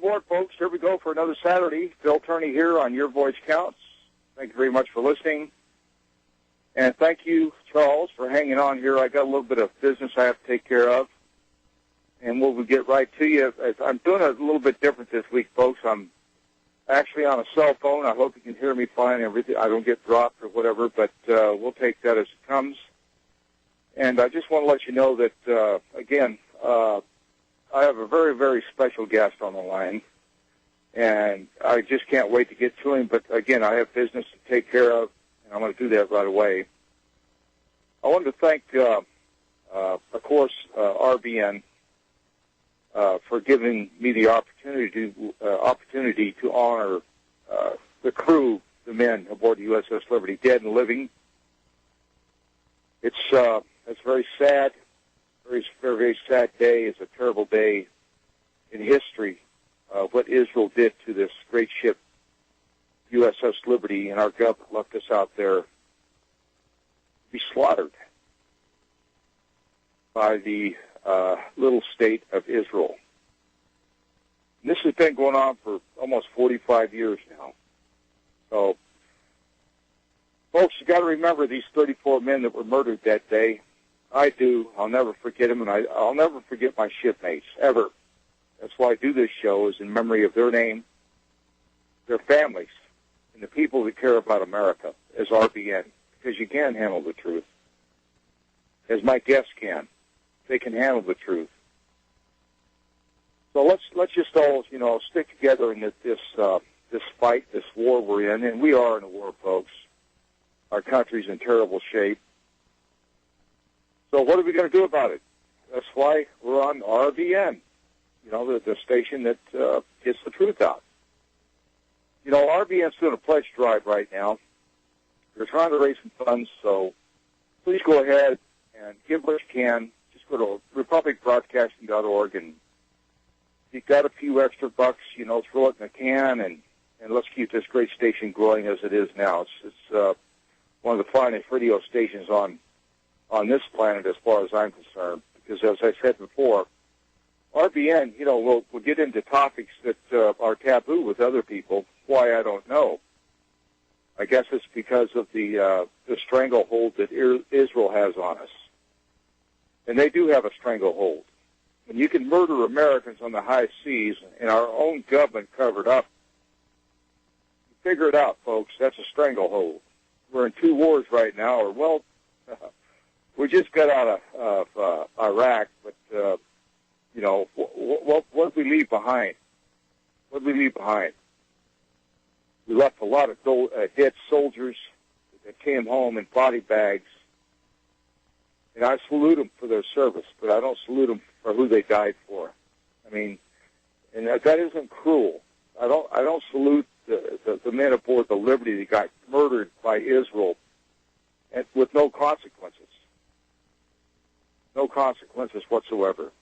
aboard, folks. Here we go for another Saturday. Phil Tourney here on Your Voice Counts. Thank you very much for listening. And thank you, Charles, for hanging on here. I got a little bit of business I have to take care of. And we'll get right to you. I'm doing it a little bit different this week, folks. I'm actually on a cell phone. I hope you can hear me fine. Everything, I don't get dropped or whatever, but we'll take that as it comes. And I just want to let you know that, again, I have a very, very special guest on the line, and I just can't wait to get to him. But, again, I have business to take care of, and I'm going to do that right away. I wanted to thank, of course, RBN for giving me the opportunity to honor the crew, the men aboard the USS Liberty, dead and living. It's very sad. Very, very sad day. It's a terrible day in history of what Israel did to this great ship, USS Liberty, and our government left us out there to be slaughtered by the little state of Israel. And this has been going on for almost 45 years now. So, folks, you got to remember these 34 men that were murdered that day. I do. I'll never forget them, and I'll never forget my shipmates, ever. That's why I do this show, is in memory of their name, their families, and the people that care about America as RBN, because you can handle the truth, as my guests can. They can handle the truth. So let's just all, stick together in this fight, this war we're in, and we are in a war, folks. Our country's in terrible shape. So what are we going to do about it? That's why we're on RBN, the station that gets the truth out. RBN's doing a pledge drive right now. They're trying to raise some funds, so please go ahead and give what you can. Just go to republicbroadcasting.org, and if you've got a few extra bucks, throw it in a can, and let's keep this great station growing as it is now. It's one of the finest radio stations on this planet as far as I'm concerned, because as I said before, RBN, we'll get into topics that are taboo with other people. Why, I don't know. I guess it's because of the stranglehold that Israel has on us. And they do have a stranglehold. When you can murder Americans on the high seas and our own government covered up, figure it out, folks. That's a stranglehold. We're in 2 wars right now, or, well, we just got out of Iraq, but, what did we leave behind? What did we leave behind? We left a lot of dead soldiers that came home in body bags, and I salute them for their service, but I don't salute them for who they died for. I mean, and that isn't cruel. I don't salute the men aboard the Liberty that got murdered by Israel and with no consequences. No consequences whatsoever.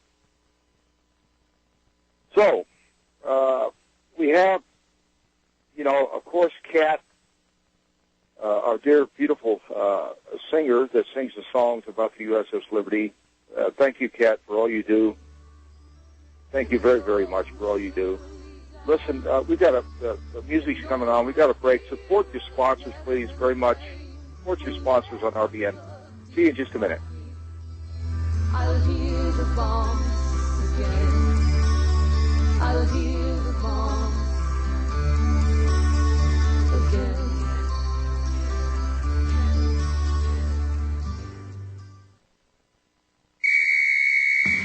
So, we have, of course, Kat, our dear, beautiful singer that sings the songs about the USS Liberty. Thank you, Kat, for all you do. Thank you very, very much for all you do. Listen, we've got the music's coming on. We've got a break. Support your sponsors, please, very much. Support your sponsors on RBN. See you in just a minute. I'll hear the bomb again. I'll hear the bomb again.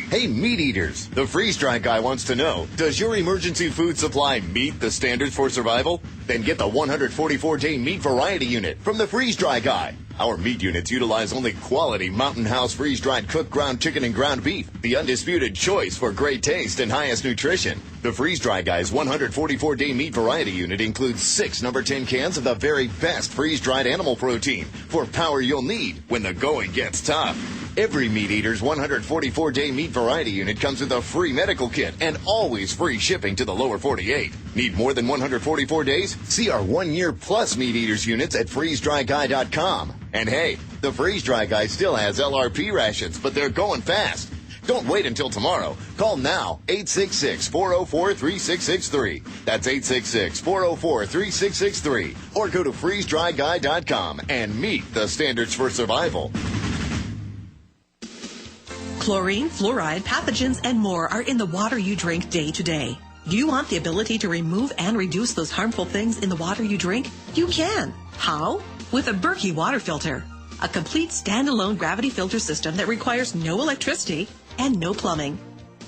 Hey, meat eaters, the freeze-dry guy wants to know, does your emergency food supply meet the standards for survival? Then get the 144-day meat variety unit from the freeze-dry guy. Our meat units utilize only quality Mountain House freeze-dried cooked ground chicken and ground beef, the undisputed choice for great taste and highest nutrition. The freeze-dry guy's 144-day meat variety unit includes 6 number 10 cans of the very best freeze-dried animal protein for power you'll need when the going gets tough. Every meat eater's 144-day meat variety unit comes with a free medical kit and always free shipping to the lower 48. Need more than 144 days? See our 1-year plus meat eaters units at freezedryguy.com. And hey, the Freeze Dry Guy still has LRP rations, but they're going fast. Don't wait until tomorrow. Call now, 866-404-3663. That's 866-404-3663. Or go to freezedryguy.com and meet the standards for survival. Chlorine, fluoride, pathogens, and more are in the water you drink day to day. Do you want the ability to remove and reduce those harmful things in the water you drink? You can. How? With a Berkey water filter. A complete standalone gravity filter system that requires no electricity and no plumbing.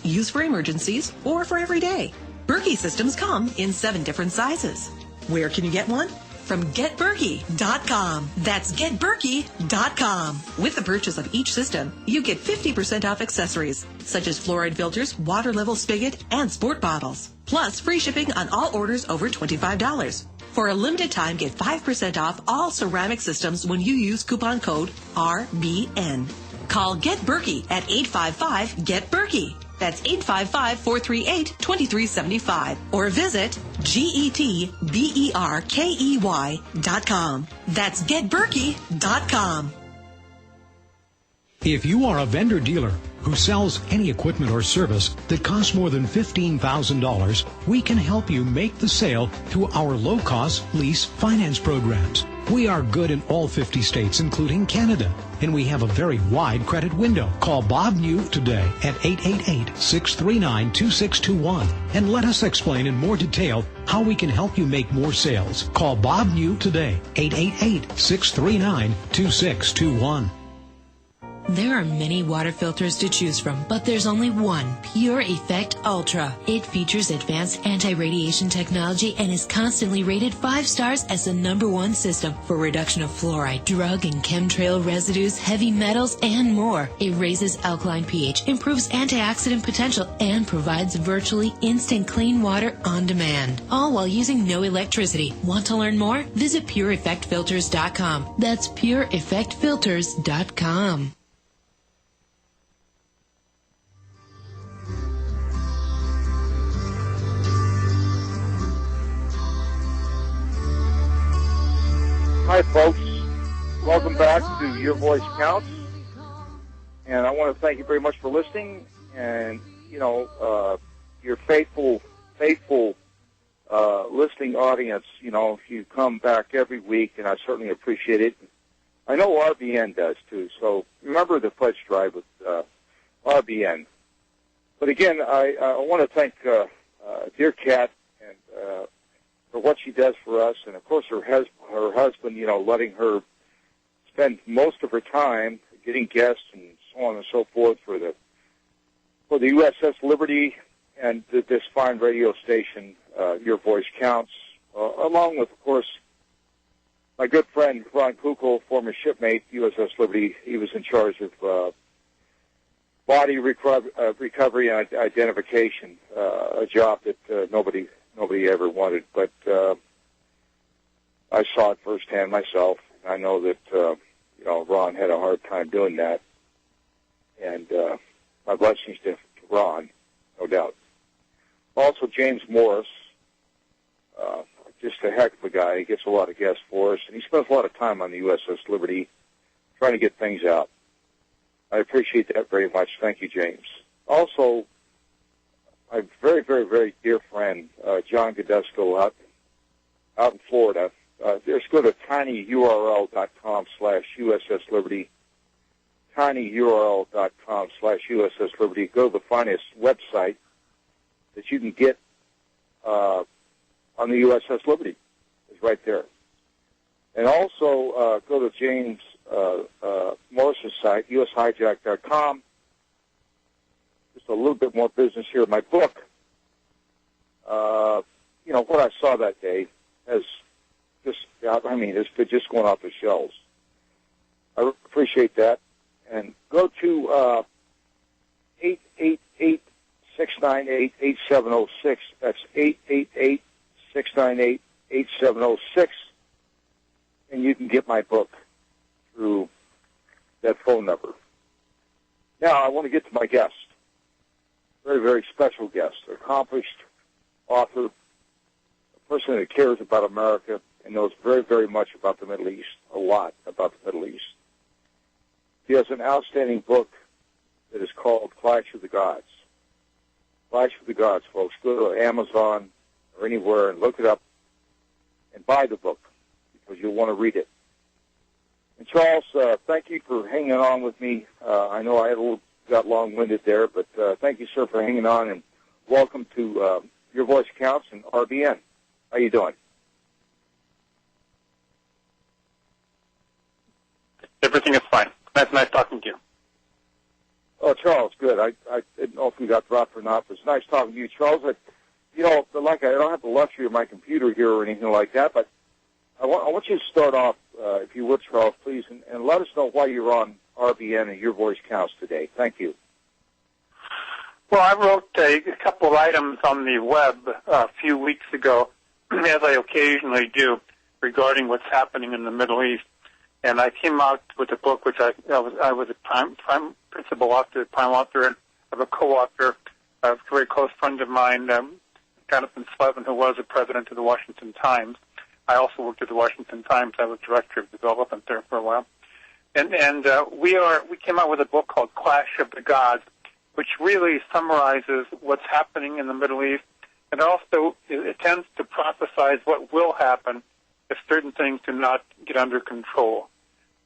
Used for emergencies or for every day. Berkey systems come in 7 different sizes. Where can you get one? From GetBerkey.com. That's GetBerkey.com. With the purchase of each system, you get 50% off accessories, such as fluoride filters, water level spigot, and sport bottles. Plus, free shipping on all orders over $25. For a limited time, get 5% off all ceramic systems when you use coupon code RBN. Call Get Berkey at 855-GET-BERKEY. That's 855-438-2375. Or visit GetBerkey.com. That's GetBerkey.com. If you are a vendor dealer who sells any equipment or service that costs more than $15,000, we can help you make the sale through our low-cost lease finance programs. We are good in all 50 states, including Canada, and we have a very wide credit window. Call Bob New today at 888-639-2621 and let us explain in more detail how we can help you make more sales. Call Bob New today, 888-639-2621. There are many water filters to choose from, but there's only one, Pure Effect Ultra. It features advanced anti-radiation technology and is constantly rated 5 stars as the #1 system for reduction of fluoride, drug and chemtrail residues, heavy metals, and more. It raises alkaline pH, improves antioxidant potential, and provides virtually instant clean water on demand, all while using no electricity. Want to learn more? Visit PureEffectFilters.com. That's PureEffectFilters.com. Hi, folks. Welcome back to Your Voice Counts. And I want to thank you very much for listening. And, your faithful listening audience, you come back every week, and I certainly appreciate it. I know RBN does, too. So remember the pledge drive with RBN. But, again, I want to thank dear Kat and for what she does for us, and of course her husband, letting her spend most of her time getting guests and so on and so forth for the USS Liberty and this fine radio station, Your Voice Counts, along with, of course, my good friend Ron Kukul, former shipmate, USS Liberty. He was in charge of body recovery and identification, a job that nobody ever wanted, but I saw it firsthand myself. I know that Ron had a hard time doing that, and my blessings to Ron, no doubt. Also, James Morris, just a heck of a guy. He gets a lot of guests for us, and he spends a lot of time on the USS Liberty trying to get things out. I appreciate that very much. Thank you, James. Also, my very, very, very dear friend, John Godesco out in Florida. Just go to tinyurl.com/USS Liberty, tinyurl.com/USS Liberty. Go to the finest website that you can get on the USS Liberty. It's right there. And also go to James Morris's site, ushijacked.com. Just a little bit more business here. My book, what I saw that day has it's just going off the shelves. I appreciate that. And go to 888-698-8706. That's 888-698-8706. And you can get my book through that phone number. Now, I want to get to my guest. Very, very special guest, accomplished author, a person that cares about America and knows very, very much about the Middle East, a lot about the Middle East. He has an outstanding book that is called Clash of the Gods. Clash of the Gods, folks. Go to Amazon or anywhere and look it up and buy the book because you'll want to read it. And Charles, thank you for hanging on with me. I know I got long-winded there, but thank you, sir, for hanging on, and welcome to Your Voice Counts and RBN. How you doing? Everything is fine. That's nice talking to you. Oh, Charles, good. I didn't know if we got dropped or not, but it's nice talking to you, Charles. I don't have the luxury of my computer here or anything like that, but I want you to start off, if you would, Charles, please, and let us know why you're on RBN and Your Voice Counts today. Thank you. Well, I wrote a couple of items on the web a few weeks ago, as I occasionally do, regarding what's happening in the Middle East. And I came out with a book which I was a prime principal author, prime author, and of a co-author, a very close friend of mine, Jonathan Slevin, who was the president of the Washington Times. I also worked at the Washington Times. I was director of development there for a while. And we came out with a book called Clash of the Gods, which really summarizes what's happening in the Middle East, and also it tends to prophesize what will happen if certain things do not get under control.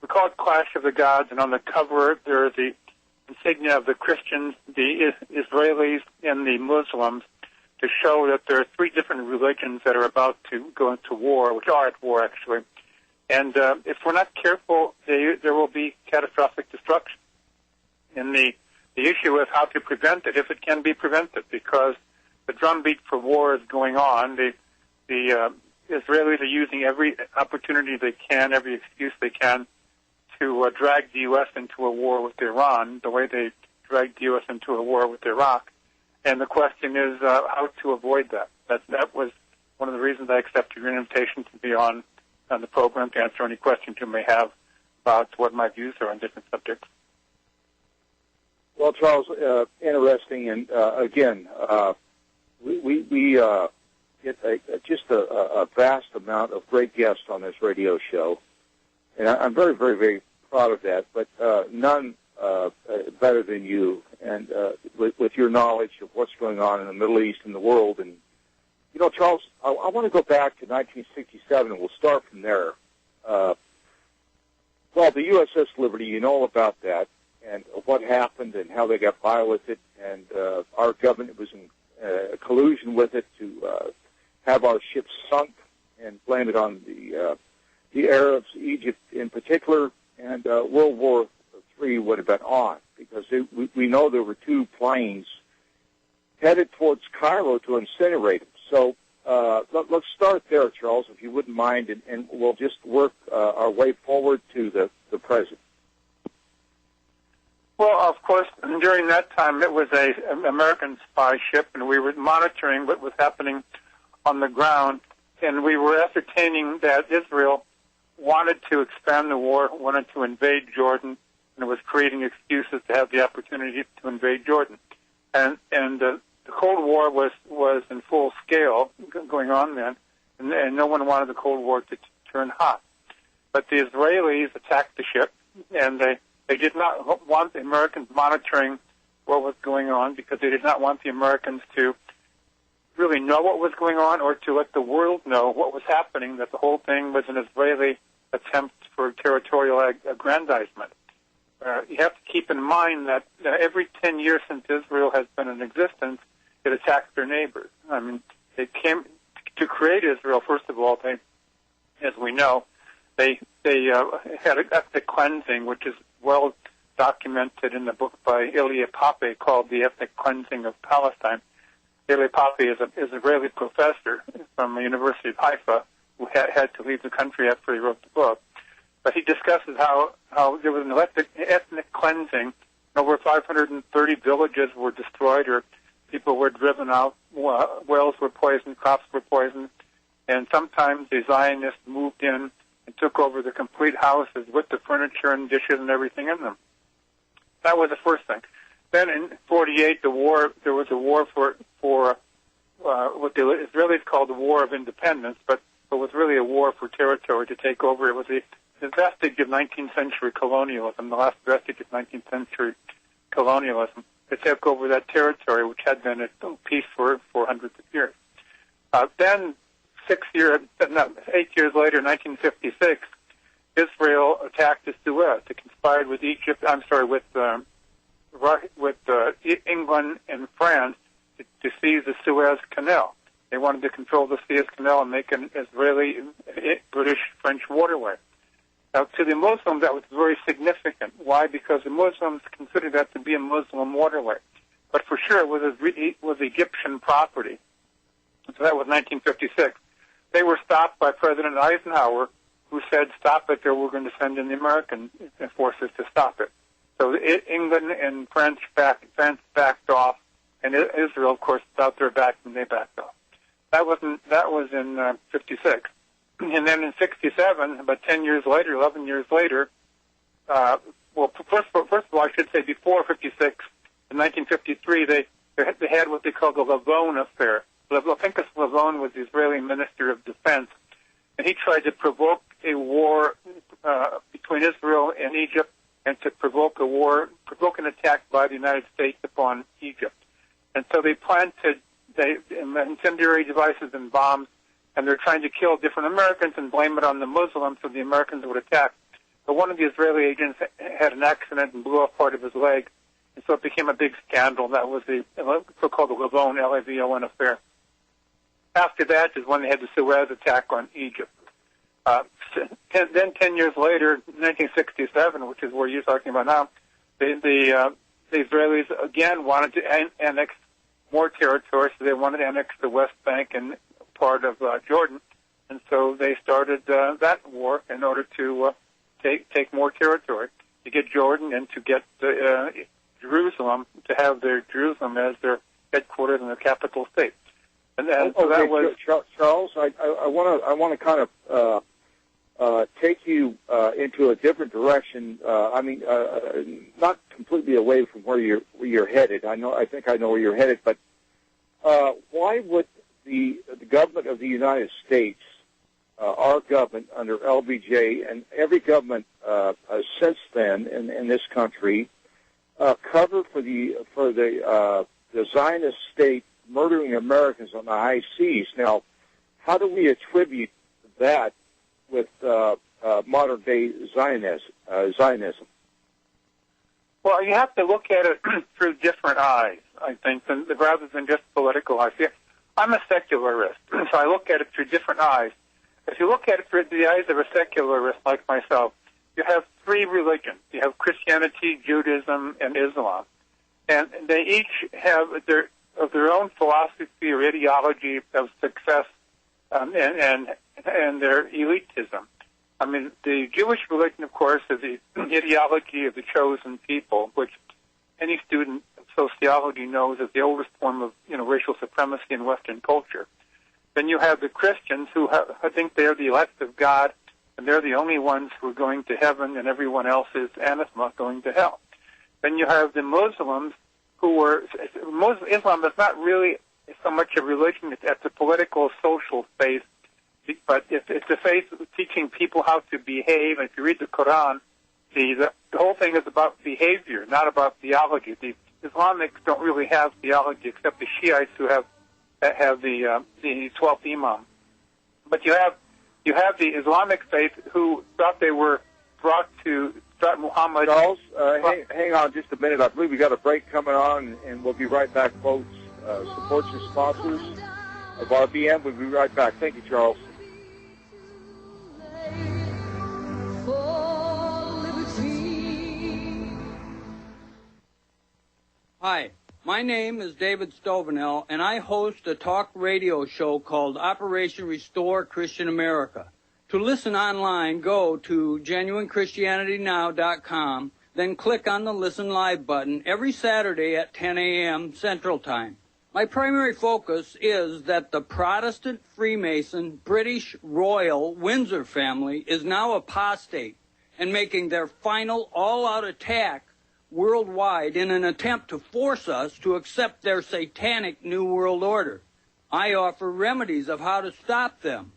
We call it Clash of the Gods, and on the cover there are the insignia of the Christians, the Israelis, and the Muslims, to show that there are three different religions that are about to go into war, which are at war, actually. And if we're not careful, there will be catastrophic destruction. And the issue is how to prevent it, if it can be prevented, because the drumbeat for war is going on. The Israelis are using every opportunity they can, every excuse they can, to drag the U.S. into a war with Iran, the way they dragged the U.S. into a war with Iraq. And the question is how to avoid that. That was one of the reasons I accepted your invitation to be on the program to answer any questions you may have about what my views are on different subjects. Well, Charles, interesting, and again, we get just a vast amount of great guests on this radio show, and I'm very, very, very proud of that, but none better than you, and with your knowledge of what's going on in the Middle East and the world. And, you know, Charles, I want to go back to 1967, and we'll start from there. Well, the USS Liberty, you know about that, and what happened and how they got by with it, and our government was in collusion with it to have our ships sunk and blame it on the Arabs, Egypt in particular, and World War III would have been on, because we know there were two planes headed towards Cairo to incinerate them. So let's start there, Charles, if you wouldn't mind, and we'll just work our way forward to the present. Well, of course, during that time, it was an American spy ship, and we were monitoring what was happening on the ground, and we were ascertaining that Israel wanted to expand the war, wanted to invade Jordan, and was creating excuses to have the opportunity to invade Jordan. And the Cold War was in full scale going on then, and no one wanted the Cold War to turn hot. But the Israelis attacked the ship, and they did not want the Americans monitoring what was going on, because they did not want the Americans to really know what was going on, or to let the world know what was happening, that the whole thing was an Israeli attempt for territorial aggrandizement. You have to keep in mind that every 10 years since Israel has been in existence, it attacked their neighbors. I mean, they came to create Israel. First of all, they, as we know, they had an ethnic cleansing, which is well documented in the book by Ilya Pape called The Ethnic Cleansing of Palestine. Ilya Pape is an Israeli professor from the University of Haifa who had to leave the country after he wrote the book. But he discusses how there was an ethnic cleansing. Over 530 villages were destroyed, or people were driven out. Wells were poisoned, crops were poisoned, and sometimes the Zionists moved in and took over the complete houses with the furniture and dishes and everything in them. That was the first thing. Then in 1948, there was a war for what the Israelis called the War of Independence, but it was really a war for territory to take over. It was the vestige of 19th century colonialism, the last vestige of 19th century colonialism to take over that territory, which had been at peace for hundreds of years. Then 8 years later, 1956, Israel attacked the Suez. It conspired with England and France to seize the Suez Canal. They wanted to control the Suez Canal and make an Israeli, British, French waterway. Now, to the Muslims, that was very significant. Why? Because the Muslims considered that to be a Muslim waterway. But for sure, it was Egyptian property. So that was 1956. They were stopped by President Eisenhower, who said, stop it, or we're going to send in the American forces to stop it. So England and France backed off, and Israel, of course, out there backed, and they backed off. That was in 56. And then in 67, about 10 years later, 11 years later, first of all, I should say before 56, in 1953, they had what they called the Lavon affair. Pinchas Lavon was the Israeli Minister of Defense, and he tried to provoke a war between Israel and Egypt, and to provoke an attack by the United States upon Egypt. And so they planted incendiary devices and bombs, and they're trying to kill different Americans and blame it on the Muslims so the Americans would attack. But one of the Israeli agents had an accident and blew off part of his leg, and so it became a big scandal. That was the so-called Lavon, L-A-V-O-N affair. After that is when they had the Suez attack on Egypt. Then 10 years later, 1967, which is where you're talking about now, the Israelis again wanted to annex more territory, so they wanted to annex the West Bank and part of Jordan, and so they started that war in order to take more territory, to get Jordan and to get Jerusalem, to have their Jerusalem as their headquarters and their capital state. And so that was Charles. I want to kind of take you into a different direction. Not completely away from where you're headed. I think I know where you're headed. But why would the government of the United States, our government under LBJ, and every government since then in this country, cover for the Zionist state murdering Americans on the high seas? Now, how do we attribute that with modern-day Zionism? Well, you have to look at it through different eyes, I think, rather than just political eyes. I'm a secularist, so I look at it through different eyes. If you look at it through the eyes of a secularist like myself, you have three religions. You have Christianity, Judaism, and Islam. And they each have their own philosophy or ideology of success and their elitism. I mean, the Jewish religion, of course, is the ideology of the chosen people, which any student of sociology knows is the oldest form of racial supremacy in Western culture. Then you have the Christians who I think they're the elect of God, and they're the only ones who are going to heaven, and everyone else is anathema, going to hell. Then you have the Muslims, Islam is not really so much a religion, it's a political, social faith, but it's a faith teaching people how to behave. And if you read the Quran, the whole thing is about behavior, not about theology. The Islamics don't really have theology, except the Shiites who have the 12th Imam. But you have the Islamic faith who thought they were brought Muhammad. Charles, hang on just a minute. I believe we got a break coming on, and we'll be right back, folks. Support your sponsors of RBN. We'll be right back. Thank you, Charles. Hi, my name is David Stovenell, and I host a talk radio show called Operation Restore Christian America. To listen online, go to GenuineChristianityNow.com, then click on the Listen Live button every Saturday at 10 a.m. Central Time. My primary focus is that the Protestant Freemason British Royal Windsor family is now apostate and making their final all-out attack worldwide in an attempt to force us to accept their satanic New World Order. I offer remedies of how to stop them.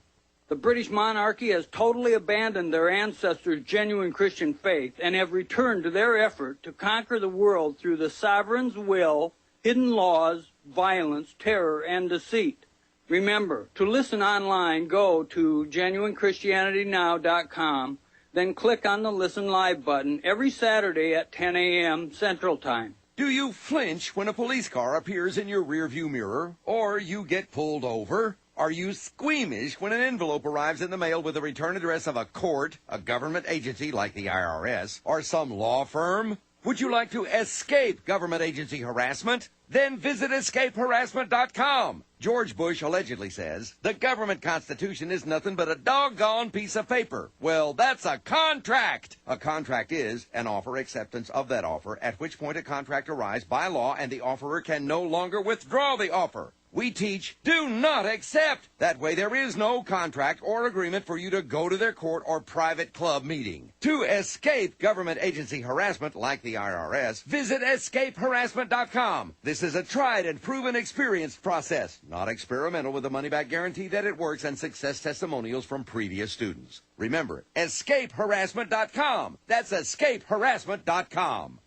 The British monarchy has totally abandoned their ancestors' genuine Christian faith and have returned to their effort to conquer the world through the sovereign's will, hidden laws, violence, terror, and deceit. Remember, to listen online, go to genuinechristianitynow.com, then click on the Listen Live button every Saturday at 10 a.m. Central Time. Do you flinch when a police car appears in your rearview mirror, or you get pulled over? Are you squeamish when an envelope arrives in the mail with the return address of a court, a government agency like the IRS, or some law firm? Would you like to escape government agency harassment? Then visit escapeharassment.com. George Bush allegedly says, the government constitution is nothing but a doggone piece of paper. Well, that's a contract. A contract is an offer acceptance of that offer, at which point a contract arrives by law and the offerer can no longer withdraw the offer. We teach, do not accept. That way there is no contract or agreement for you to go to their court or private club meeting. To escape government agency harassment like the IRS, visit escapeharassment.com. This is a tried and proven experienced process, not experimental, with a money-back guarantee that it works and success testimonials from previous students. Remember, escapeharassment.com. That's escapeharassment.com.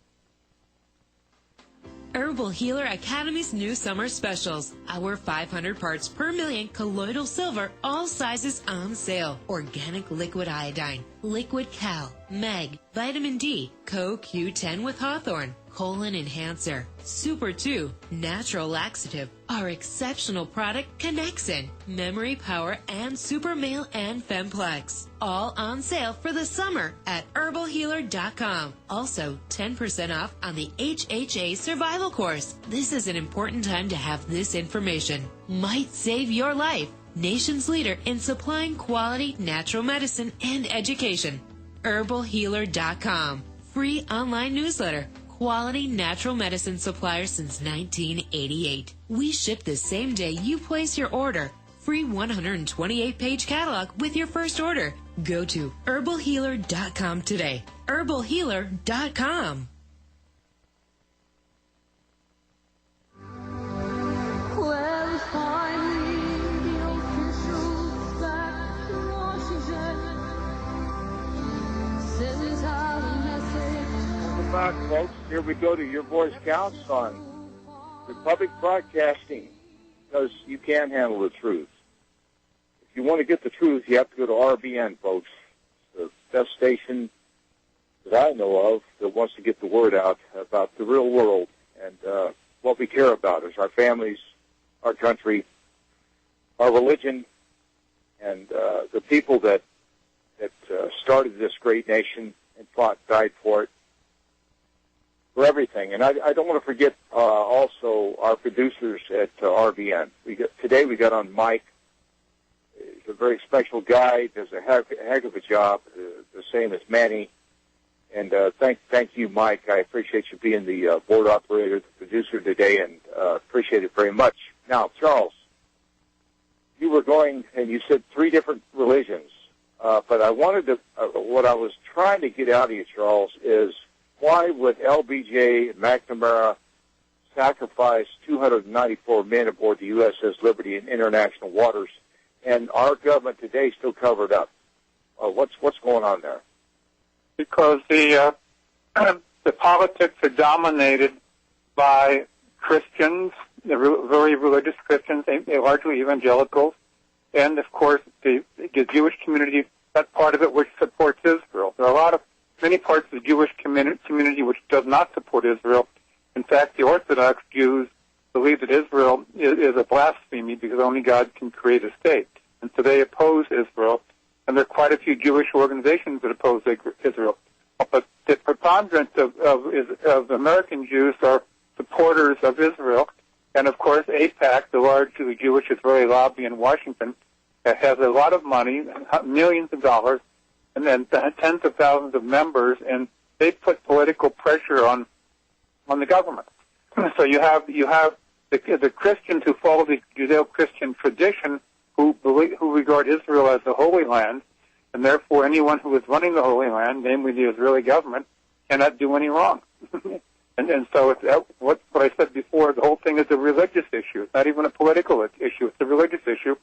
Herbal Healer Academy's new summer specials. Our 500 parts per million colloidal silver, all sizes on sale. Organic liquid iodine, liquid cal, mag, vitamin D, CoQ10 with hawthorn, colon enhancer, Super 2, natural laxative. Our exceptional product Connexin, memory power, and super male and femplex. All on sale for the summer at herbalhealer.com. Also, 10% off on the HHA survival course. This is an important time to have this information. Might save your life. Nation's leader in supplying quality natural medicine and education. herbalhealer.com. Free online newsletter. Quality natural medicine supplier since 1988. We ship the same day you place your order. Free 128-page catalog with your first order. Go to herbalhealer.com today. herbalhealer.com. Well, finally, the officials back to Washington sends out a message. Welcome back, folks. Here we go to Your Voice Counts on Republic Broadcasting, because you can handle the truth. If you want to get the truth, you have to go to RBN, folks. It's the best station that I know of that wants to get the word out about the real world. And what we care about is our families, our country, our religion, and the people that started this great nation and fought, died for it, for everything. And I don't want to forget also our producers at RBN. Today we got on Mike. He's a very special guy, does a heck of a job, the same as Manny. And thank you, Mike. I appreciate you being the board operator, the producer today, and appreciate it very much. Now, Charles, you were going, and you said 3 different religions. But I wanted to, what I was trying to get out of you, Charles, is why would LBJ and McNamara sacrifice 294 men aboard the USS Liberty in international waters, and our government today still covered up? What's going on there? Because the politics are dominated by Christians, the very religious Christians, largely evangelicals, and of course the Jewish community. That part of it which supports Israel. There are many parts of the Jewish community which does not support Israel. In fact, the Orthodox Jews believe that Israel is a blasphemy because only God can create a state, and so they oppose Israel. And there are quite a few Jewish organizations that oppose Israel. But the preponderance of American Jews are supporters of Israel. And, of course, AIPAC, the largely Jewish Israeli lobby in Washington, has a lot of money, millions of dollars, and then tens of thousands of members, and they put political pressure on the government. So you have the Christians who follow the Judeo-Christian tradition, who regard Israel as the Holy Land, and therefore anyone who is running the Holy Land, namely the Israeli government, cannot do any wrong. and so it's, what I said before, the whole thing is a religious issue. It's not even a political issue. It's a religious issue.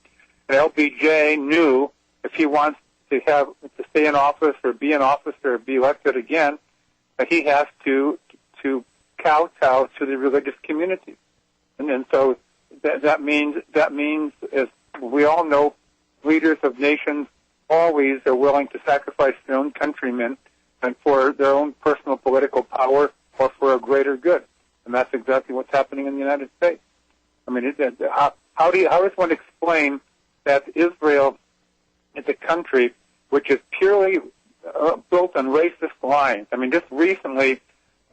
And LBJ knew he wants to stay in office or be in office or be elected again, he has to kowtow to the religious community, and so that means, as we all know, leaders of nations always are willing to sacrifice their own countrymen and for their own personal political power or for a greater good, and that's exactly what's happening in the United States. I mean, how does one explain that Israel is a country which is purely built on racist lines? I mean, just recently,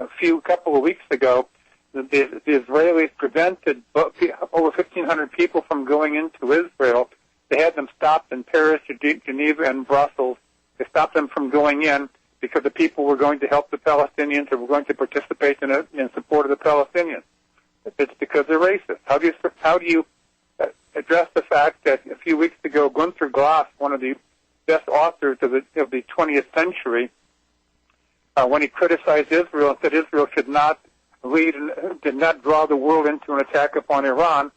a couple of weeks ago, the Israelis prevented over 1,500 people from going into Israel. They had them stopped in Paris, Geneva, and Brussels. They stopped them from going in because the people were going to help the Palestinians or were going to participate in support of the Palestinians. It's because they're racist. How do you address the fact that a few weeks ago, Gunther Grass, one of the best authors of the 20th century, when he criticized Israel and said Israel should not lead and did not draw the world into an attack upon Iran,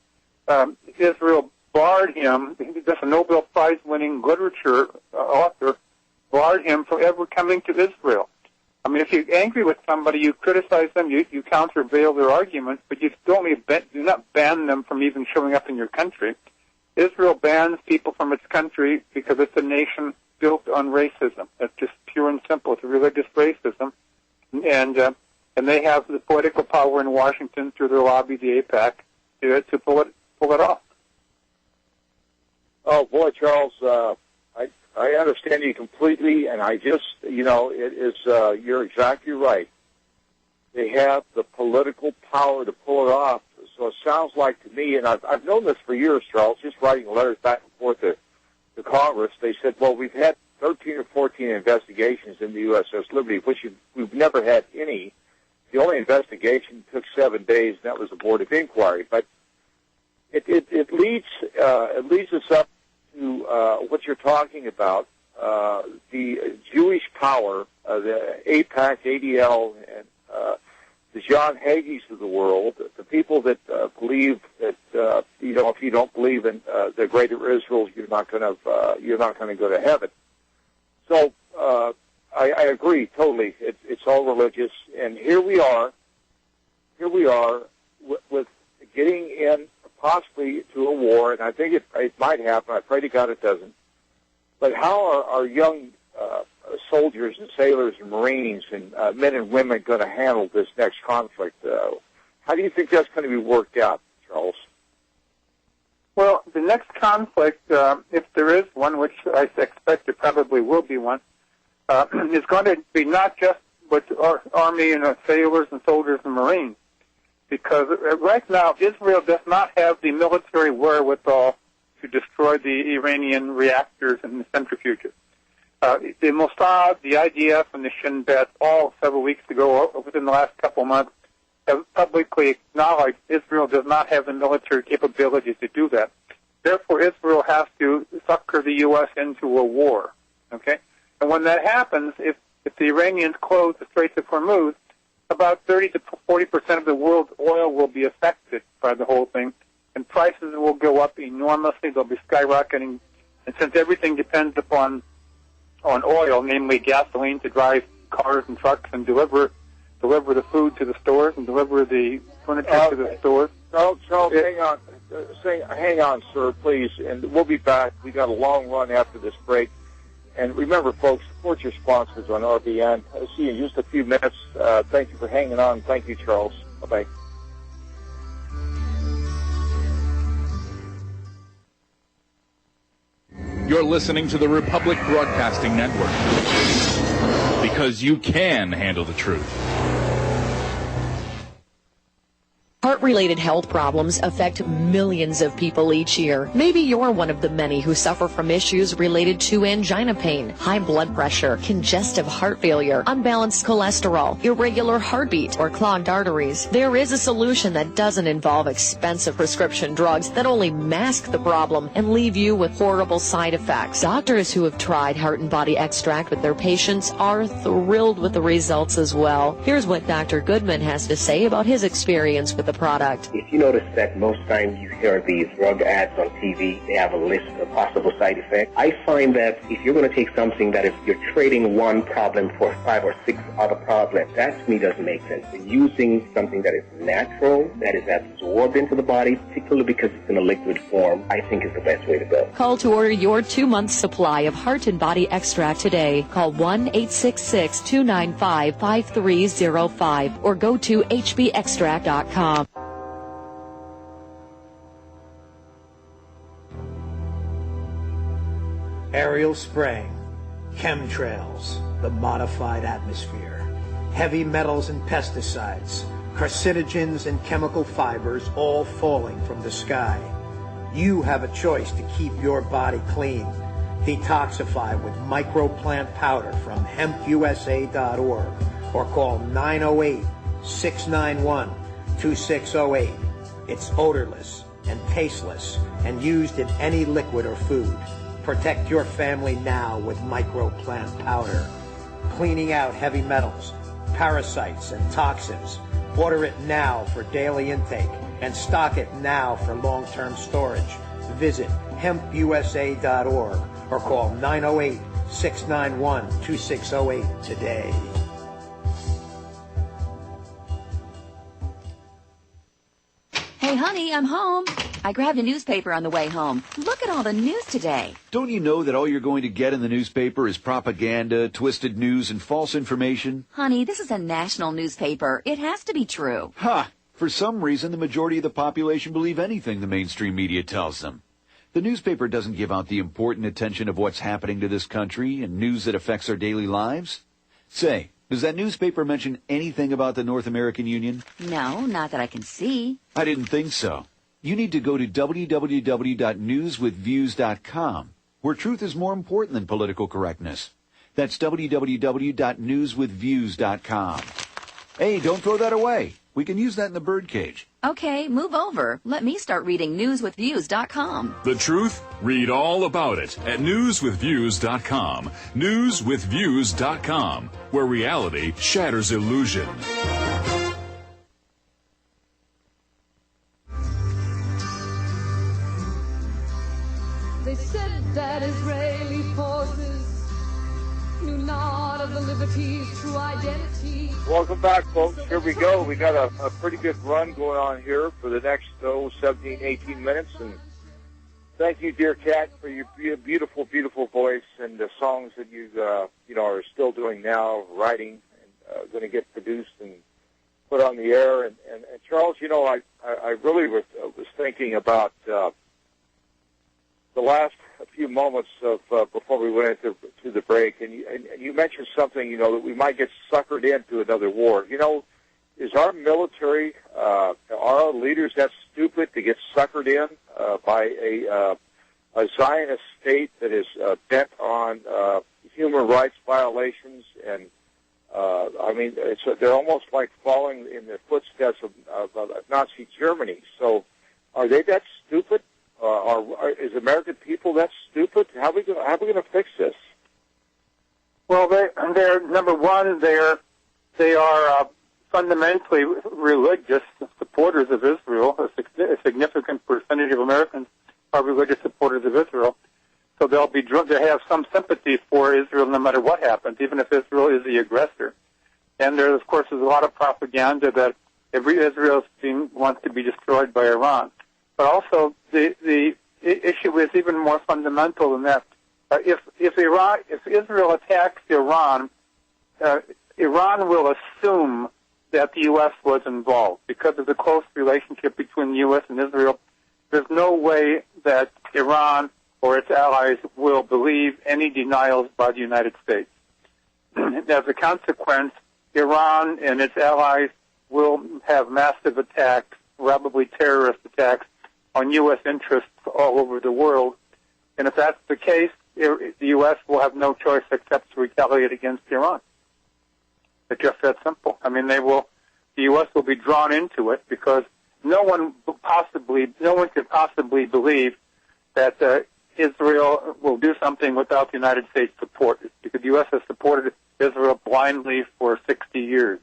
Israel barred him. That's a Nobel Prize-winning literature author, barred him from ever coming to Israel. I mean, if you're angry with somebody, you criticize them, you countervail their arguments, but you do not ban them from even showing up in your country. Israel bans people from its country because it's a nation built on racism. It's just pure and simple. It's a religious racism, and they have the political power in Washington through their lobby, the AIPAC, to pull it off. Oh boy, Charles, I understand you completely, and I just, it is, you're exactly right. They have the political power to pull it off. So it sounds like to me, and I've known this for years, Charles, just writing letters back and forth to Congress. They said, well, we've had 13 or 14 investigations in the USS Liberty, which we've never had any. The only investigation took 7 days, and that was a board of inquiry. But it leads us up to what you're talking about, the Jewish power, the AIPAC, ADL, and the John Hagees of the world, the people that believe that if you don't believe in the greater Israel, you're not going to go to heaven. So I agree totally. It's all religious, and here we are with getting in possibly to a war, and I think it might happen. I pray to God it doesn't. But how are our young soldiers and sailors and Marines and men and women going to handle this next conflict? How do you think that's going to be worked out, Charles? Well, the next conflict, if there is one, which I expect there probably will be one, is going to be not just with our Army and sailors and soldiers and Marines, because right now Israel does not have the military wherewithal to destroy the Iranian reactors and the centrifuges. The Mossad, the IDF, and the Shin Bet all several weeks ago, within the last couple of months, have publicly acknowledged Israel does not have the military capabilities to do that. Therefore, Israel has to sucker the U.S. into a war. Okay? And when that happens, if the Iranians close the Straits of Hormuz, about 30 to 40% of the world's oil will be affected by the whole thing, and prices will go up enormously. They'll be skyrocketing. And since everything depends upon oil, namely gasoline to drive cars and trucks and deliver the food to the stores and deliver the furniture to the stores. Charles, hang on, sir, please, and we'll be back. We got a long run after this break. And remember, folks, support your sponsors on RBN. I'll see you in just a few minutes. Thank you for hanging on. Thank you, Charles. Bye-bye. You're listening to the Republic Broadcasting Network, because you can handle the truth. Heart-related health problems affect millions of people each year. Maybe you're one of the many who suffer from issues related to angina pain, high blood pressure, congestive heart failure, unbalanced cholesterol, irregular heartbeat, or clogged arteries. There is a solution that doesn't involve expensive prescription drugs that only mask the problem and leave you with horrible side effects. Doctors who have tried Heart and Body Extract with their patients are thrilled with the results as well. Here's what Dr. Goodman has to say about his experience with the product. product. If you notice that most times you hear these drug ads on TV, they have a list of possible side effects. I find that if you're going to take something that if you're trading one problem for 5 or 6 other problems, that to me doesn't make sense. Using something that is natural, that is absorbed into the body, particularly because it's in a liquid form, I think is the best way to go. Call to order your 2-month supply of Heart and Body Extract today. Call 1-866-295-5305 or go to hbextract.com. Aerial spraying, chemtrails, the modified atmosphere, heavy metals and pesticides, carcinogens and chemical fibers all falling from the sky. You have a choice to keep your body clean. Detoxify with microplant powder from hempusa.org or call 908-691-2608. It's odorless and tasteless and used in any liquid or food. Protect your family now with microplant powder. Cleaning out heavy metals, parasites, and toxins. Order it now for daily intake and stock it now for long-term storage. Visit hempusa.org or call 908-691-2608 today. Hey, honey, I'm home. I grabbed a newspaper on the way home. Look at all the news today. Don't you know that all you're going to get in the newspaper is propaganda, twisted news, and false information? Honey, this is a national newspaper. It has to be true. Ha! For some reason, the majority of the population believe anything the mainstream media tells them. The newspaper doesn't give out the important attention of what's happening to this country and news that affects our daily lives. Say, does that newspaper mention anything about the North American Union? No, not that I can see. I didn't think so. You need to go to www.newswithviews.com, where truth is more important than political correctness. That's www.newswithviews.com. Hey, don't throw that away. We can use that in the birdcage. Okay, move over. Let me start reading newswithviews.com. The truth? Read all about it at newswithviews.com. Newswithviews.com, where reality shatters illusion. They said that Israeli forces knew not of the liberty's true identity. Welcome back, folks. Here we go. We got a pretty good run going on here for the next 17, 18 minutes. And thank you, dear Kat, for your beautiful, beautiful voice and the songs that you are still doing now, writing, and going to get produced and put on the air. And Charles, I really was thinking about the last few moments of before we went into the break, and you mentioned something, that we might get suckered into another war. Is our military, are our leaders that stupid to get suckered in by a Zionist state that is bent on human rights violations? And they're almost like following in the footsteps of Nazi Germany. So, are they that stupid? Is American people that stupid? How are we going to fix this? Well, they're number one. They are fundamentally religious supporters of Israel. A significant percentage of Americans are religious supporters of Israel. So they have some sympathy for Israel no matter what happens, even if Israel is the aggressor. And there, of course, is a lot of propaganda that Israel wants to be destroyed by Iran. But also, the issue is even more fundamental than that. If Israel attacks Iran, Iran will assume that the U.S. was involved because of the close relationship between the U.S. and Israel. There's no way that Iran or its allies will believe any denials by the United States. As a consequence, Iran and its allies will have massive attacks, probably terrorist attacks, on U.S. interests all over the world. And if that's the case, the U.S. will have no choice except to retaliate against Iran. It's just that simple. The U.S. will be drawn into it because no one could possibly believe that Israel will do something without the United States support, because the U.S. has supported Israel blindly for 60 years.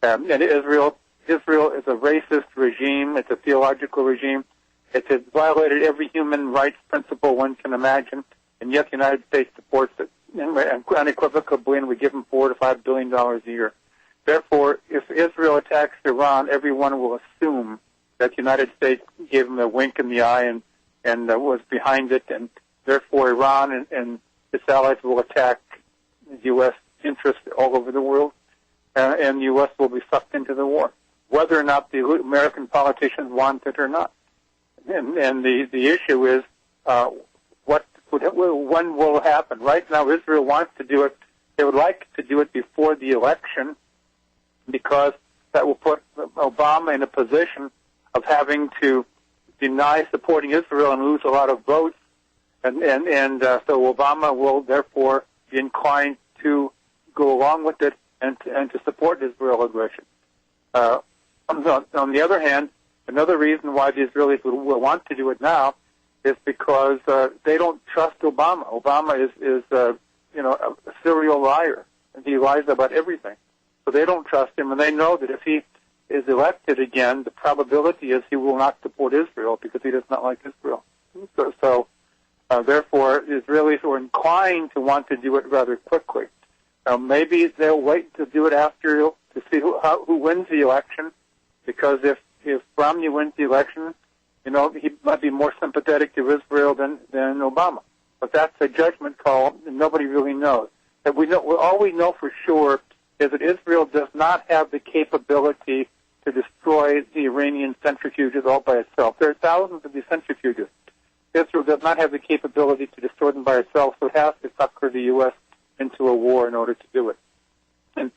And Israel Israel is a racist regime. It's a theological regime. It has violated every human rights principle one can imagine, and yet the United States supports it unequivocally, and we give them $4 to $5 billion a year. Therefore, if Israel attacks Iran, everyone will assume that the United States gave them a wink in the eye and was behind it, and therefore Iran and its allies will attack U.S. interests all over the world, and the U.S. will be sucked into the war, whether or not the American politicians want it or not. And the issue is when will happen. Right now, Israel wants to do it. They would like to do it before the election, because that will put Obama in a position of having to deny supporting Israel and lose a lot of votes, and so Obama will therefore be inclined to go along with it and to support Israel aggression. On the other hand, another reason why the Israelis will want to do it now is because they don't trust Obama. Obama is a serial liar, and he lies about everything. So they don't trust him, and they know that if he is elected again, the probability is he will not support Israel because he does not like Israel. So therefore, the Israelis are inclined to want to do it rather quickly. Maybe they'll wait to do it after to see who wins the election, because if Romney wins the election, he might be more sympathetic to Israel than Obama. But that's a judgment call, and nobody really knows. All we know for sure is that Israel does not have the capability to destroy the Iranian centrifuges all by itself. There are thousands of these centrifuges. Israel does not have the capability to destroy them by itself, so it has to sucker the U.S. into a war in order to do it. And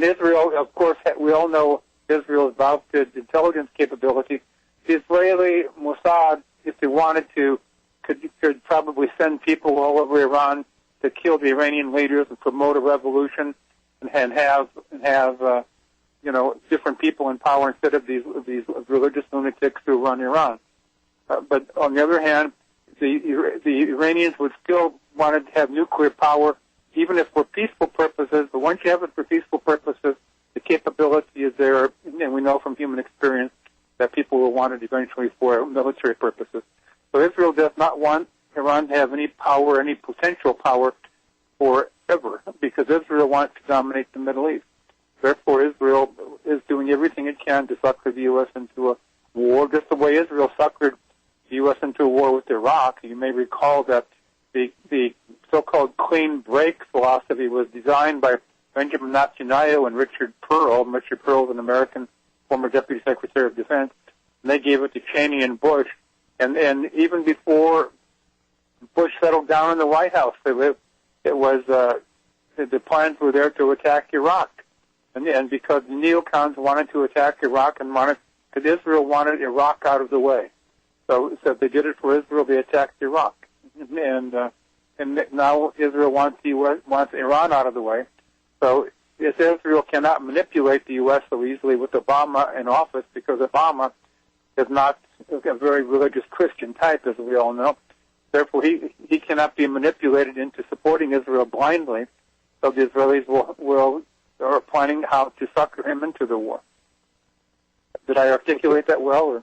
Israel, of course, we all know Israel's boasted intelligence capability. The Israeli Mossad, if they wanted to, could probably send people all over Iran to kill the Iranian leaders and promote a revolution and have different people in power instead of these religious lunatics who run Iran. But on the other hand, the Iranians would still want to have nuclear power, even if for peaceful purposes. But once you have it for peaceful purposes, the capability is there, and we know from human experience that people will want it eventually for military purposes. So Israel does not want Iran to have any power, any potential power, forever, because Israel wants to dominate the Middle East. Therefore, Israel is doing everything it can to sucker the U.S. into a war, just the way Israel suckered the U.S. into a war with Iraq. You may recall that the so-called clean break philosophy was designed by Benjamin Netanyahu and Richard Pearl. Richard Pearl is an American former Deputy Secretary of Defense, and they gave it to Cheney and Bush. And even before Bush settled down in the White House, the plans were there to attack Iraq. And because the neocons wanted to attack Iraq because Israel wanted Iraq out of the way. So they did it for Israel, they attacked Iraq. And now Israel wants Iran out of the way. So if Israel cannot manipulate the U.S. so easily with Obama in office, because Obama is not a very religious Christian type, as we all know. Therefore, he cannot be manipulated into supporting Israel blindly. So the Israelis are planning how to sucker him into the war. Did I articulate that well? Or?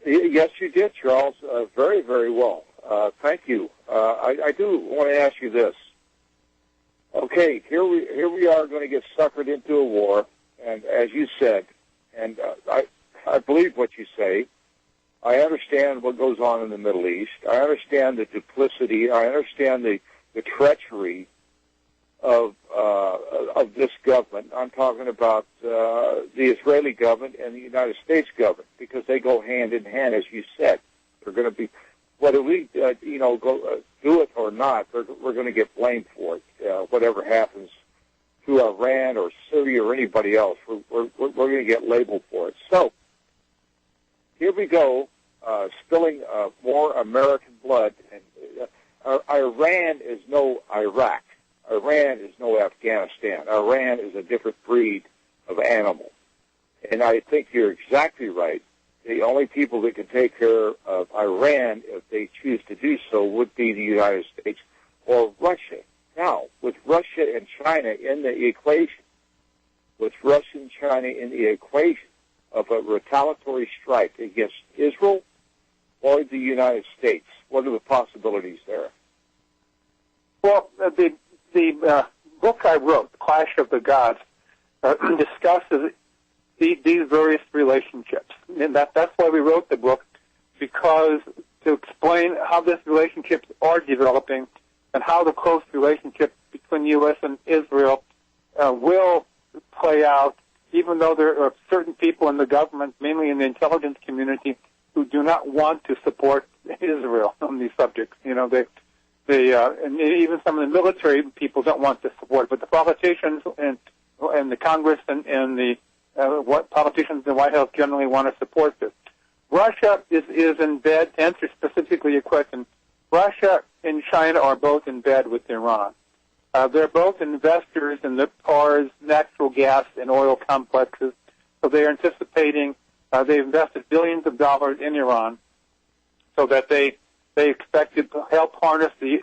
Yes, you did, Charles. Very, very well. Thank you. I do want to ask you this. Okay, here we are going to get suckered into a war, and as you said, and I believe what you say. I understand what goes on in the Middle East. I understand the duplicity. I understand the treachery of this government. I'm talking about the Israeli government and the United States government, because they go hand in hand, as you said. They're going to be, whether we do it or not, we're going to get blamed for it. Whatever happens to Iran or Syria or anybody else, we're going to get labeled for it. So here we go, spilling more American blood. And Iran is no Iraq. Iran is no Afghanistan. Iran is a different breed of animal. And I think you're exactly right. The only people that can take care of Iran, if they choose to do so, would be the United States or Russia. Now, with Russia and China in the equation, of a retaliatory strike against Israel or the United States? What are the possibilities there? Well, the book I wrote, Clash of the Gods, discusses these various relationships. And that's why we wrote the book, because to explain how these relationships are developing and how the close relationship between U.S. and Israel will play out, even though there are certain people in the government, mainly in the intelligence community, who do not want to support Israel on these subjects. You know, and even some of the military people don't want to support, but the politicians and the Congress and the what politicians in the White House generally want to support this. Russia is in bed. To answer specifically your question, Russia and China are both in bed with Iran. They're both investors in the PAR's natural gas and oil complexes, so they are anticipating. They've invested billions of dollars in Iran, so that they expect to help harness the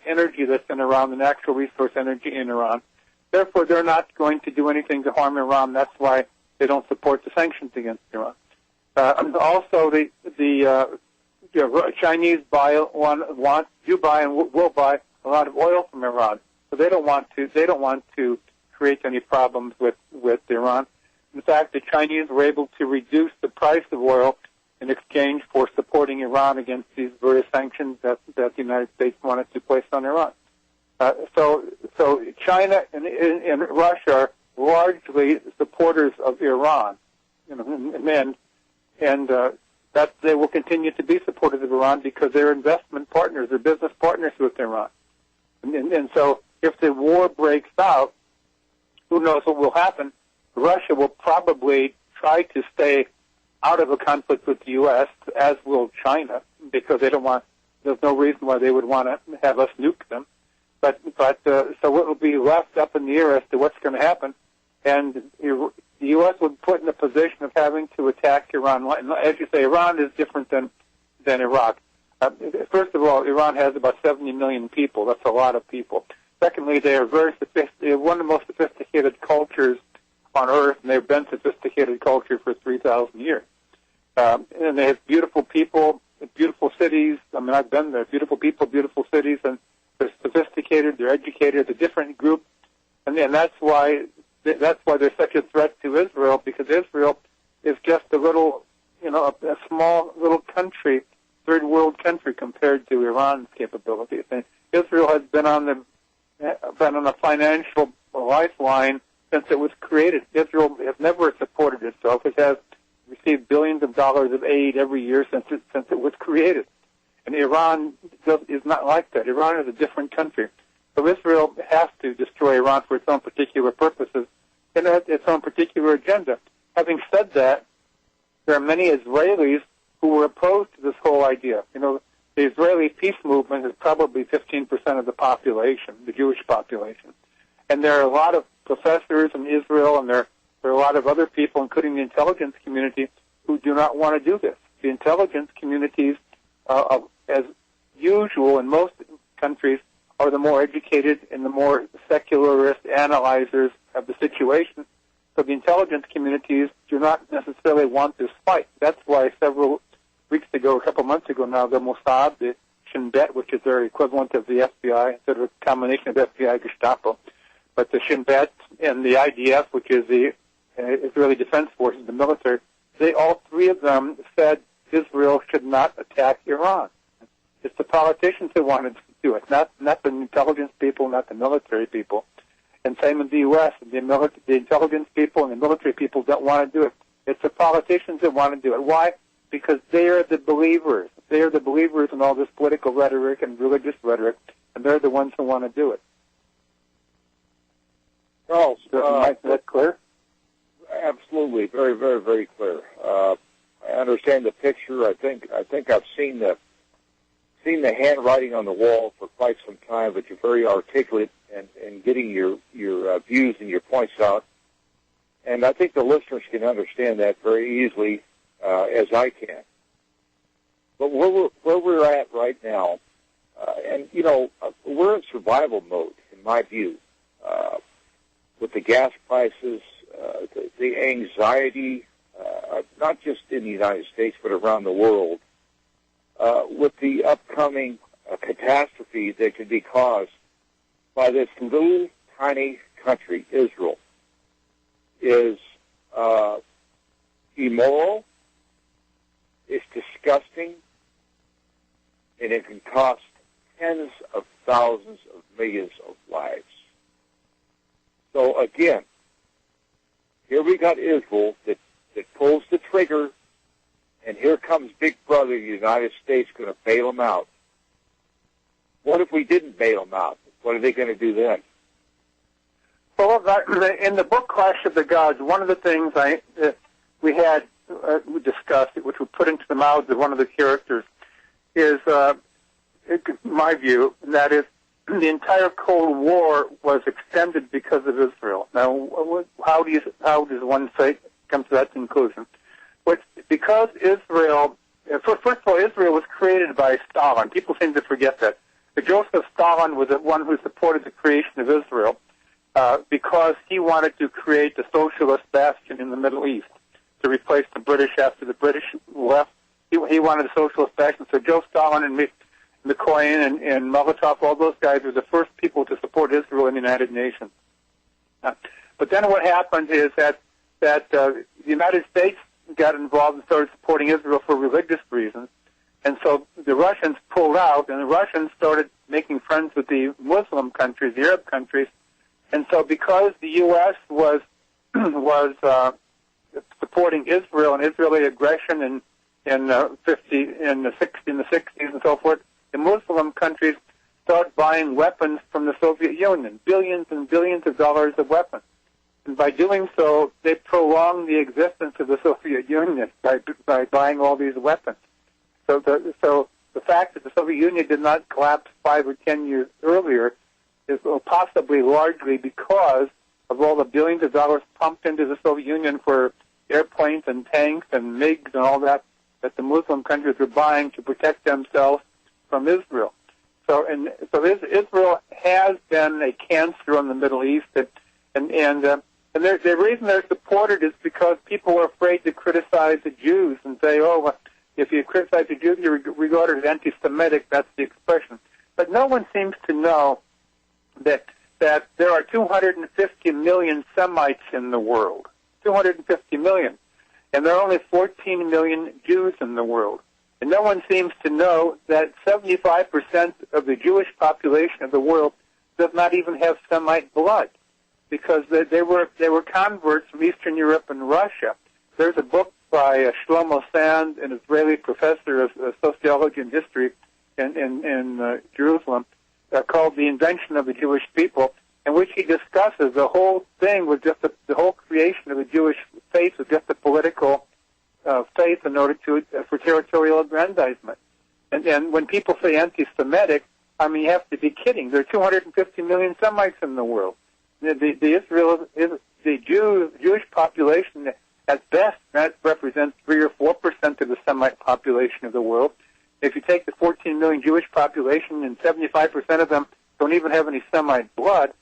energy that's in Iran, the natural resource energy in Iran. Therefore, they're not going to do anything to harm Iran. That's why they don't support the sanctions against Iran. Also, the Chinese do buy and will buy a lot of oil from Iran. So they don't want to create any problems with Iran. In fact, the Chinese were able to reduce the price of oil in exchange for supporting Iran against these various sanctions that the United States wanted to place on Iran. So China and Russia are largely supporters of Iran, and that they will continue to be supporters of Iran because they're investment partners, they're business partners with Iran. And so if the war breaks out, who knows what will happen? Russia will probably try to stay out of a conflict with the U.S., as will China, because they don't want. There's no reason why they would want to have us nuke them. But so it will be left up in the air as to what's going to happen, and the U.S. would put in a position of having to attack Iran. As you say, Iran is different than Iraq. First of all, Iran has about 70 million people. That's a lot of people. Secondly, they are very sophisticated, one of the most sophisticated cultures on earth, and they've been sophisticated culture for 3,000 years. And they have beautiful people, beautiful cities. I mean, I've been there. Beautiful people, beautiful cities, and they're sophisticated. They're educated. It's a different group, and that's why they're such a threat to Israel, because Israel is just a little, a small little country, third world country compared to Iran's capabilities. And Israel has been on a financial lifeline since it was created. Israel has never supported itself. It has received billions of dollars of aid every year since it was created. And Iran is not like that. Iran is a different country. So Israel has to destroy Iran for its own particular purposes and its own particular agenda. Having said that, there are many Israelis who were opposed to this whole idea. The Israeli peace movement is probably 15% of the population, the Jewish population. And there are a lot of professors in Israel, and there are a lot of other people, including the intelligence community, who do not want to do this. The intelligence communities, as usual in most countries, are the more educated and the more secularist analyzers of the situation. So the intelligence communities do not necessarily want this fight. That's why several weeks ago, a couple months ago now, the Mossad, the Shin Bet, which is their equivalent of the FBI, instead of a combination of FBI Gestapo, but the Shin Bet and the IDF, which is the Israeli Defense Forces, the military, all three of them said Israel should not attack Iran. It's the politicians who wanted to do it, not the intelligence people, not the military people. And same in the U.S. The intelligence people and the military people don't want to do it. It's the politicians that want to do it. Why? Because they are the believers. They are the believers in all this political rhetoric and religious rhetoric, and they're the ones who want to do it. Charles, is that clear? Absolutely, very, very, very clear. I understand the picture. I think I've seen the handwriting on the wall for quite some time, but you're very articulate in getting your views and your points out. And I think the listeners can understand that very easily, as I can. But where we're at right now, we're in survival mode, in my view, with the gas prices, the anxiety, not just in the United States, but around the world, with the upcoming catastrophe that could be caused by this little tiny country, Israel, is immoral, it's disgusting, and it can cost tens of thousands of millions of lives. So again, here we got Israel that pulls the trigger, and here comes Big Brother, the United States, going to bail them out. What if we didn't bail them out? What are they going to do then? Well, in the book Clash of the Gods, one of the things we discussed, which we put into the mouths of one of the characters, is my view, and that is the entire Cold War was extended because of Israel. Now, how does one come to that conclusion? Because Israel, first of all, Israel was created by Stalin. People seem to forget that. Joseph Stalin was the one who supported the creation of Israel because he wanted to create a socialist bastion in the Middle East to replace the British after the British left. He wanted a socialist bastion. So Joe Stalin and McCoy and Molotov, all those guys were the first people to support Israel in the United Nations. But then what happened is that the United States got involved and started supporting Israel for religious reasons. And so the Russians pulled out, and the Russians started making friends with the Muslim countries, the Arab countries. And so because the U.S. was supporting Israel and Israeli aggression in the 60s and so forth, the Muslim countries started buying weapons from the Soviet Union, billions and billions of dollars of weapons. And by doing so, they prolonged the existence of the Soviet Union by buying all these weapons. So the fact that the Soviet Union did not collapse 5 or 10 years earlier is possibly largely because of all the billions of dollars pumped into the Soviet Union for airplanes and tanks and MiGs and all that the Muslim countries were buying to protect themselves from Israel. So Israel has been a cancer in the Middle East, and the reason they're supported is because people are afraid to criticize the Jews and say, if you criticize the Jews, you're regarded as anti-Semitic. That's the expression. But no one seems to know that there are 250 million Semites in the world. 250 million. And there are only 14 million Jews in the world. And no one seems to know that 75% of the Jewish population of the world does not even have Semite blood, because they were converts from Eastern Europe and Russia. There's a book by Shlomo Sand, an Israeli professor of sociology and history in Jerusalem, called The Invention of the Jewish People, in which he discusses the whole thing was just the whole creation of the Jewish faith was just a political faith in order for territorial aggrandizement. And when people say anti-Semitic, I mean, you have to be kidding. There are 250 million Semites in the world. The Jewish population, at best, that represents 3 or 4% of the Semite population of the world. If you take the 14 million Jewish population, and 75% of them don't even have any Semite blood,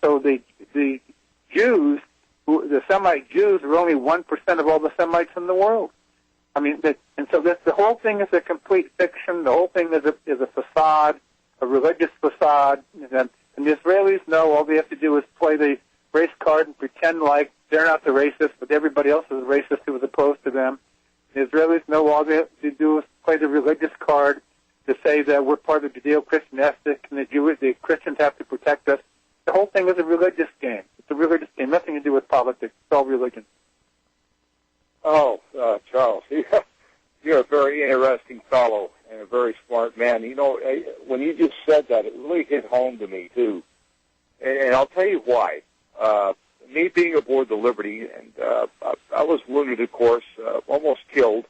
so the Jews, the Semite Jews, are only 1% of all the Semites in the world. I mean, and so the whole thing is a complete fiction. The whole thing is a facade, a religious facade. And the Israelis know all they have to do is play the race card and pretend like they're not the racist, but everybody else is racist who is opposed to them. The Israelis know all they have to do is play the religious card to say that we're part of the Judeo-Christian ethnic and the Christians have to protect us. The whole thing is a religious game. It's a religious game, nothing to do with politics. It's all religion. Oh, Charles, you're a very interesting fellow and a very smart man. You know, when you just said that, it really hit home to me, too. And I'll tell you why. Me being aboard the Liberty, and I was wounded, of course, almost killed.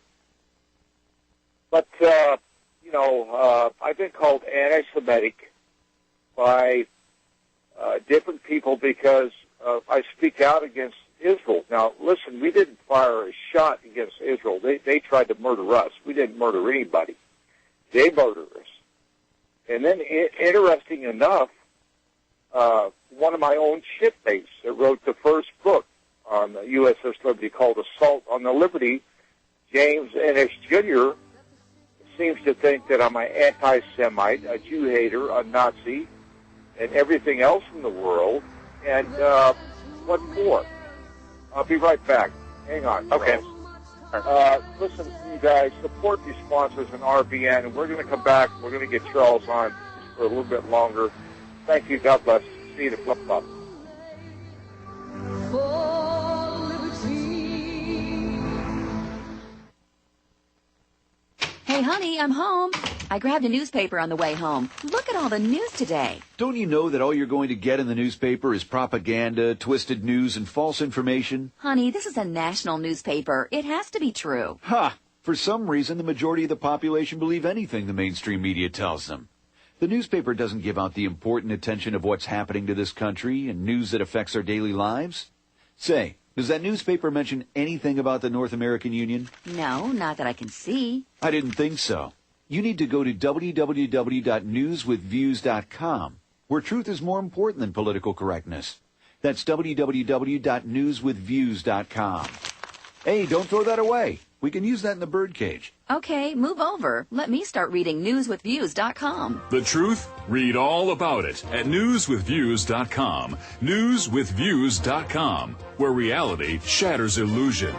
But, I've been called anti-Semitic by different people because I speak out against Israel. Now, listen, we didn't fire a shot against Israel. They tried to murder us. We didn't murder anybody. They murdered us. And then, interesting enough, one of my own shipmates that wrote the first book on the USS Liberty called Assault on the Liberty. James Ennis Jr. seems to think that I'm an anti-Semite, a Jew hater, a Nazi, and everything else in the world. And what for? I'll be right back. Hang on. Okay. Listen, you guys, support these sponsors in RBN, and we're going to come back. We're going to get Charles on just for a little bit longer. Thank you. God bless. See you to flip-flop. Hey, honey, I'm home. I grabbed a newspaper on the way home. Look at all the news today. Don't you know that all you're going to get in the newspaper is propaganda, twisted news, and false information? Honey, this is a national newspaper. It has to be true. Ha! For some reason, the majority of the population believe anything the mainstream media tells them. The newspaper doesn't give out the important attention of what's happening to this country and news that affects our daily lives. Say, does that newspaper mention anything about the North American Union? No, not that I can see. I didn't think so. You need to go to www.newswithviews.com, where truth is more important than political correctness. That's www.newswithviews.com. Hey, don't throw that away. We can use that in the birdcage. Okay, move over. Let me start reading newswithviews.com. The truth? Read all about it at newswithviews.com. Newswithviews.com, where reality shatters illusion.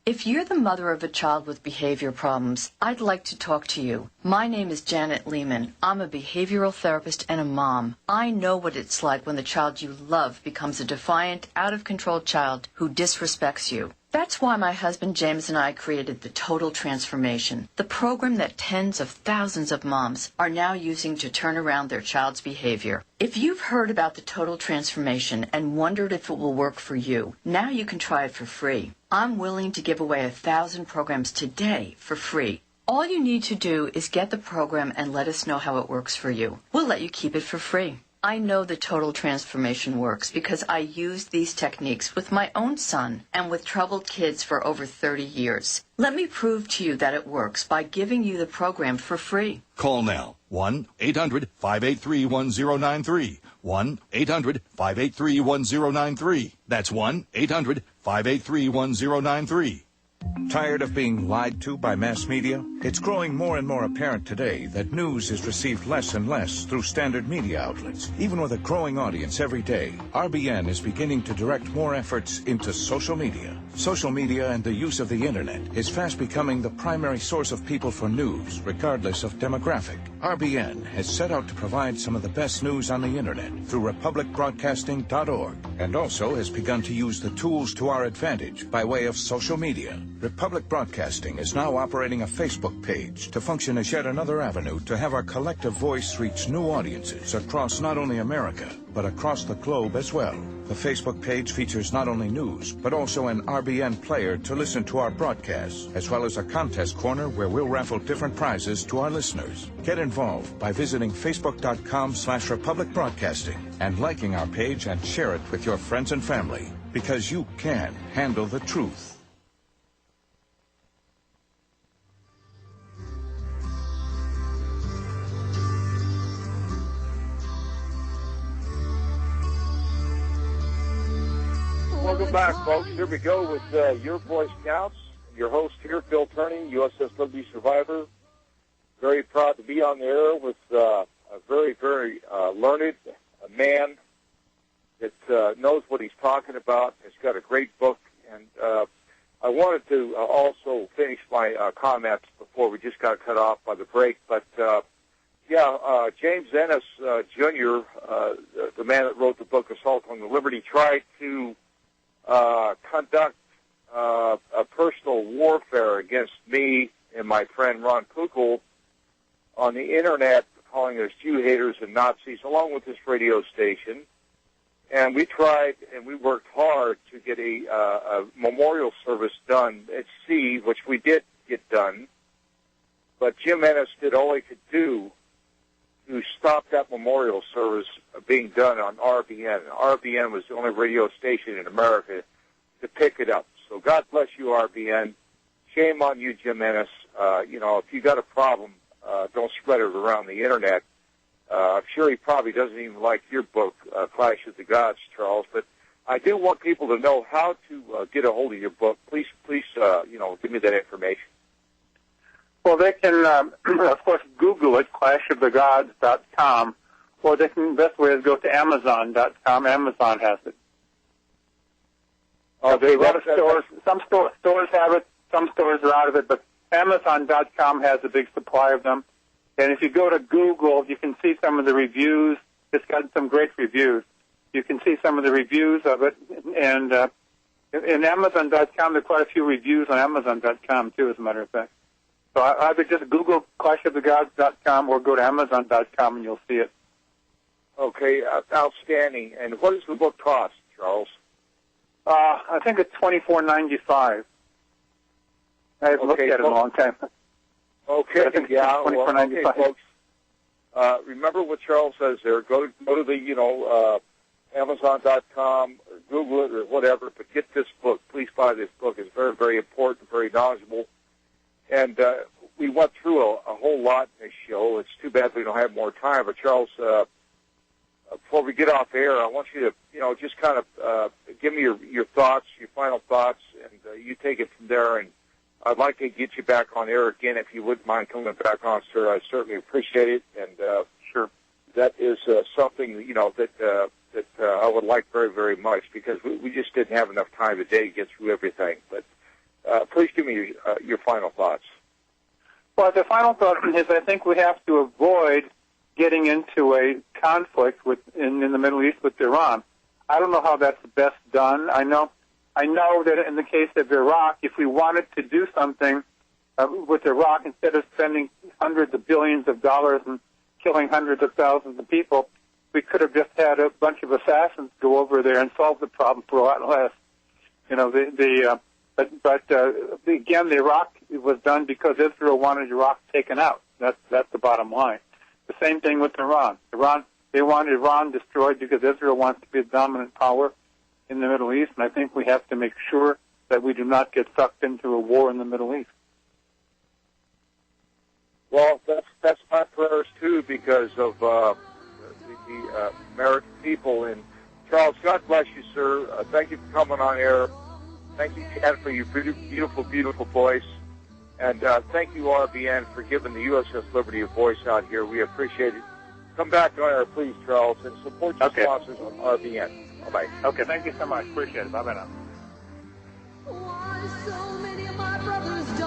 If you're the mother of a child with behavior problems, I'd like to talk to you. My name is Janet Lehman. I'm a behavioral therapist and a mom. I know what it's like when the child you love becomes a defiant, out-of-control child who disrespects you. That's why my husband James and I created the Total Transformation, the program that tens of thousands of moms are now using to turn around their child's behavior. If you've heard about the Total Transformation and wondered if it will work for you, now you can try it for free. I'm willing to give away 1,000 programs today for free. All you need to do is get the program and let us know how it works for you. We'll let you keep it for free. I know the Total Transformation works because I used these techniques with my own son and with troubled kids for over 30 years. Let me prove to you that it works by giving you the program for free. Call now. 1-800-583-1093. 1-800-583-1093. That's 1-800-583-1093. Tired of being lied to by mass media? It's growing more and more apparent today that news is received less and less through standard media outlets. Even with a growing audience every day, RBN is beginning to direct more efforts into social media. Social media and the use of the internet is fast becoming the primary source of people for news, regardless of demographic. RBN has set out to provide some of the best news on the internet through republicbroadcasting.org, and also has begun to use the tools to our advantage by way of social media. Republic Broadcasting is now operating a Facebook page to function as yet another avenue to have our collective voice reach new audiences across not only America, but across the globe as well. The Facebook page features not only news, but also an RBN player to listen to our broadcasts, as well as a contest corner where we'll raffle different prizes to our listeners. Get involved by visiting facebook.com/Republic Broadcasting and liking our page and share it with your friends and family, because you can handle the truth. Welcome back, folks. Here we go with Your Voice Counts. Your host here, Phil Tourney, USS Liberty survivor. Very proud to be on the air with a very, very learned man that knows what he's talking about. He's got a great book. And I wanted to also finish my comments before we just got cut off by the break. But, James Ennis Jr., the man that wrote the book Assault on the Liberty, tried to conduct a personal warfare against me and my friend Ron Kukl on the Internet, calling us Jew haters and Nazis, along with this radio station. And we tried and we worked hard to get a memorial service done at sea, which we did get done. But Jim Ennis did all he could do to stop that memorial service being done on RBN. RBN was the only radio station in America to pick it up. So God bless you, RBN. Shame on you, Jim Ennis. If you got a problem, don't spread it around the Internet. I'm sure he probably doesn't even like your book, Clash of the Gods, Charles, but I do want people to know how to get a hold of your book. Please, give me that information. Well, they can, of course, Google it, clashofthegods.com, or they can, the best way is go to Amazon.com. Amazon has it. There's a lot of stores. Some stores have it. Some stores are out of it, but Amazon.com has a big supply of them. And if you go to Google, you can see some of the reviews. It's got some great reviews. You can see some of the reviews of it. And in Amazon.com, there are quite a few reviews on Amazon.com, too, as a matter of fact. So I would just Google clashofthegods.com or go to Amazon.com and you'll see it. Okay, outstanding. And what does the book cost, Charles? I think it's $24.95. I haven't looked at it in a long time. Okay, yeah. $24.95. Okay, folks. Remember what Charles says there. Go to the Amazon.com, or Google it, or whatever. But get this book. Please buy this book. It's very, very important, very knowledgeable. And we went through a whole lot in this show. It's too bad we don't have more time. But Charles, before we get off air, I want you to, just kind of give me your thoughts, your final thoughts, and you take it from there. And I'd like to get you back on air again if you wouldn't mind coming back on, sir. I certainly appreciate it. And sure, that is something that I would like very, very much, because we just didn't have enough time today to get through everything. But please give me your final thoughts. Well, the final thought is I think we have to avoid getting into a conflict in the Middle East with Iran. I don't know how that's best done. I know that in the case of Iraq, if we wanted to do something with Iraq, instead of spending hundreds of billions of dollars and killing hundreds of thousands of people, we could have just had a bunch of assassins go over there and solve the problem for a lot less. But again, the Iraq was done because Israel wanted Iraq taken out. That's the bottom line. The same thing with Iran. They wanted Iran destroyed because Israel wants to be a dominant power in the Middle East, and I think we have to make sure that we do not get sucked into a war in the Middle East. Well, that's my prayers too, because of the American people. And Charles, God bless you, sir. Thank you for coming on air. Thank you, Chad, for your beautiful, beautiful voice. And thank you, RBN, for giving the USS Liberty a voice out here. We appreciate it. Come back on air, please, Charles, and support your sponsors on RBN. Bye-bye. Okay, thank you so much. Appreciate it. Bye-bye now. Why so many of my brothers